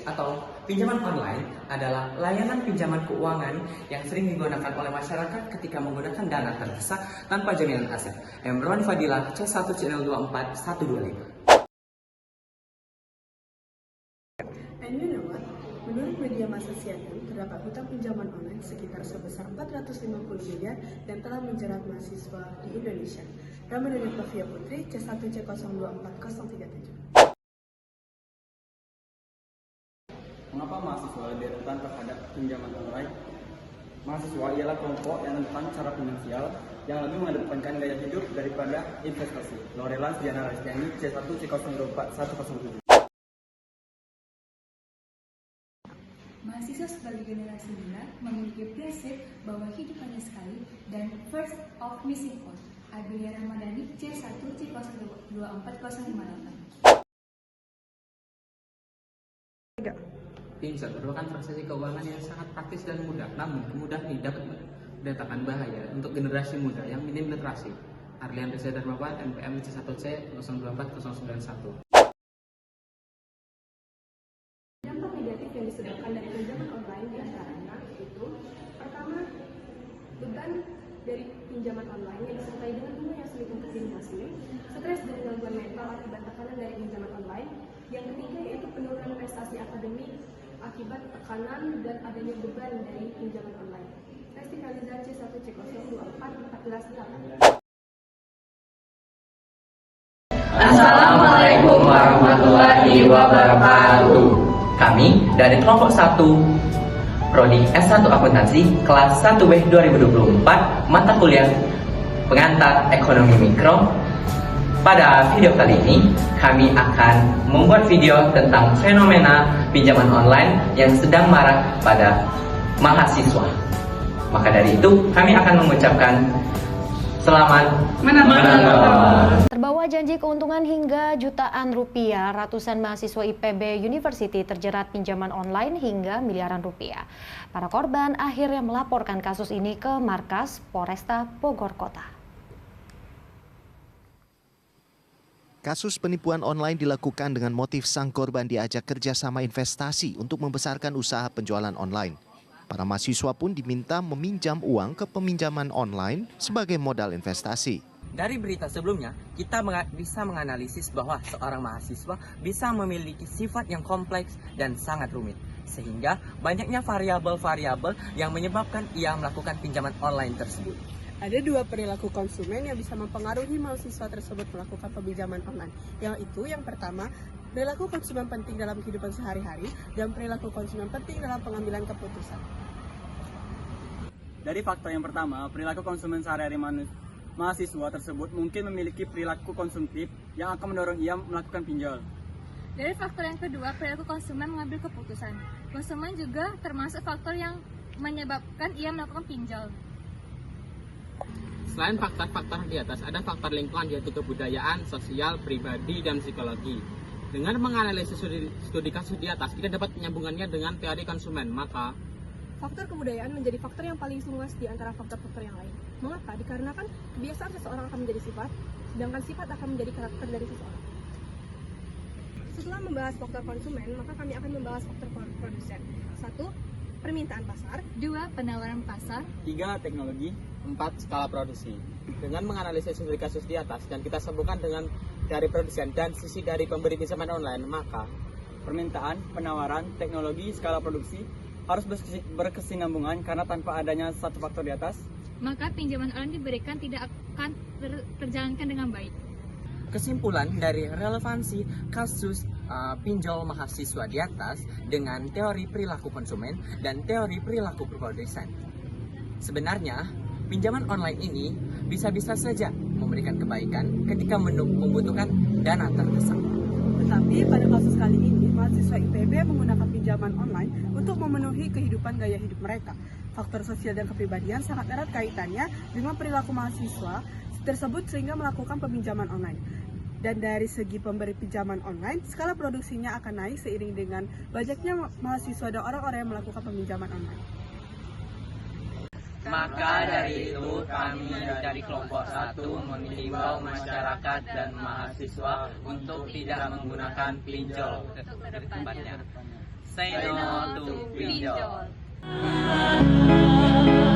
POS atau pinjaman online adalah layanan pinjaman keuangan yang sering digunakan oleh masyarakat ketika menggunakan dana terdesak tanpa jaminan aset. Emron Fadilah, C1 Channel 24 125. And you know what? Menurut media massa CNN, terdapat hutang pinjaman online sekitar sebesar 450 miliar dan telah menjerat mahasiswa di Indonesia. Ramadhani Pavia Putri, C1 C024037. Mengapa mahasiswa lebih rentan terhadap pinjaman online? Mahasiswa ialah kelompok yang rentan secara finansial yang lebih mengedepankan gaya hidup daripada investasi. Lorelas Diana Restiani, C1 C024107. Mahasiswa sebagai generasi muda memiliki prinsip bahwa hidup hanya sekali dan first of missing out. Abilia Ramadhani, C1 C024058. Pinjol merupakan transaksi keuangan yang sangat praktis dan mudah, namun kemudahan ini dapat mendatangkan bahaya untuk generasi muda yang minim literasi. Arlian Reza Darmawan, NPM C1C 024091. Dampak negatif yang disebabkan dari pinjaman online diantaranya itu pertama, beban dari pinjaman online yang disertai dengan bunga yang sulit untuk dilunasi, stres dan gangguan mental akibat tekanan dari pinjaman online. Yang ketiga yaitu penurunan prestasi akademik akibat tekanan dan adanya beban dari pinjaman online. Resti Kaliza, C1 C024148. Assalamualaikum warahmatullahi wabarakatuh. Kami dari kelompok 1 Prodi S1 Akuntansi kelas 1B 2024 mata kuliah pengantar ekonomi mikro. Pada video kali ini kami akan membuat video tentang fenomena pinjaman online yang sedang marak pada mahasiswa. Maka dari itu kami akan mengucapkan selamat menonton. Terbawa janji keuntungan hingga jutaan rupiah, ratusan mahasiswa IPB University terjerat pinjaman online hingga miliaran rupiah. Para korban akhirnya melaporkan kasus ini ke markas Polresta Bogor Kota. Kasus penipuan online dilakukan dengan motif sang korban diajak kerjasama investasi untuk membesarkan usaha penjualan online. Para mahasiswa pun diminta meminjam uang ke peminjaman online sebagai modal investasi. Dari berita sebelumnya, kita bisa menganalisis bahwa seorang mahasiswa bisa memiliki sifat yang kompleks dan sangat rumit. Sehingga banyaknya variabel-variabel yang menyebabkan ia melakukan pinjaman online tersebut. Ada dua perilaku konsumen yang bisa mempengaruhi mahasiswa tersebut melakukan peminjaman online. Yaitu yang pertama, perilaku konsumen penting dalam kehidupan sehari-hari dan perilaku konsumen penting dalam pengambilan keputusan. Dari faktor yang pertama, perilaku konsumen sehari-hari mahasiswa tersebut mungkin memiliki perilaku konsumtif yang akan mendorong ia melakukan pinjol. Dari faktor yang kedua, perilaku konsumen mengambil keputusan. Konsumen juga termasuk faktor yang menyebabkan ia melakukan pinjol. Selain faktor-faktor di atas, ada faktor lingkungan yaitu kebudayaan, sosial, pribadi, dan psikologi. Dengan menganalisis studi kasus di atas, kita dapat penyambungannya dengan teori konsumen. Maka, faktor kebudayaan menjadi faktor yang paling luas di antara faktor-faktor yang lain. Mengapa? Dikarenakan kebiasaan seseorang akan menjadi sifat, sedangkan sifat akan menjadi karakter dari seseorang. Setelah membahas faktor konsumen, maka kami akan membahas faktor produsen. 1. Permintaan pasar. 2. Penawaran pasar. 3. Teknologi. 4. Skala produksi. Dengan menganalisis studi kasus di atas dan kita sambungkan dengan dari produsen dan sisi dari pemberi pinjaman online, maka Permintaan, penawaran, teknologi, skala produksi harus berkesinambungan karena tanpa adanya satu faktor di atas, maka pinjaman online diberikan tidak akan terjalankan dengan baik. Kesimpulan dari relevansi kasus pinjol mahasiswa di atas dengan teori perilaku konsumen dan teori perilaku produsen. Sebenarnya, pinjaman online ini bisa-bisa saja memberikan kebaikan ketika membutuhkan dana terdesak. Tetapi pada kasus kali ini, mahasiswa IPB menggunakan pinjaman online untuk memenuhi kehidupan gaya hidup mereka. Faktor sosial dan kepribadian sangat erat kaitannya dengan perilaku mahasiswa tersebut sehingga melakukan peminjaman online. Dan dari segi pemberi pinjaman online, skala produksinya akan naik seiring dengan banyaknya mahasiswa dan orang-orang yang melakukan peminjaman online. Maka dari itu kami dari kelompok 1 mengimbau masyarakat dan mahasiswa untuk tidak menggunakan pinjol ke tempatnya. Say no to pinjol. pinjol.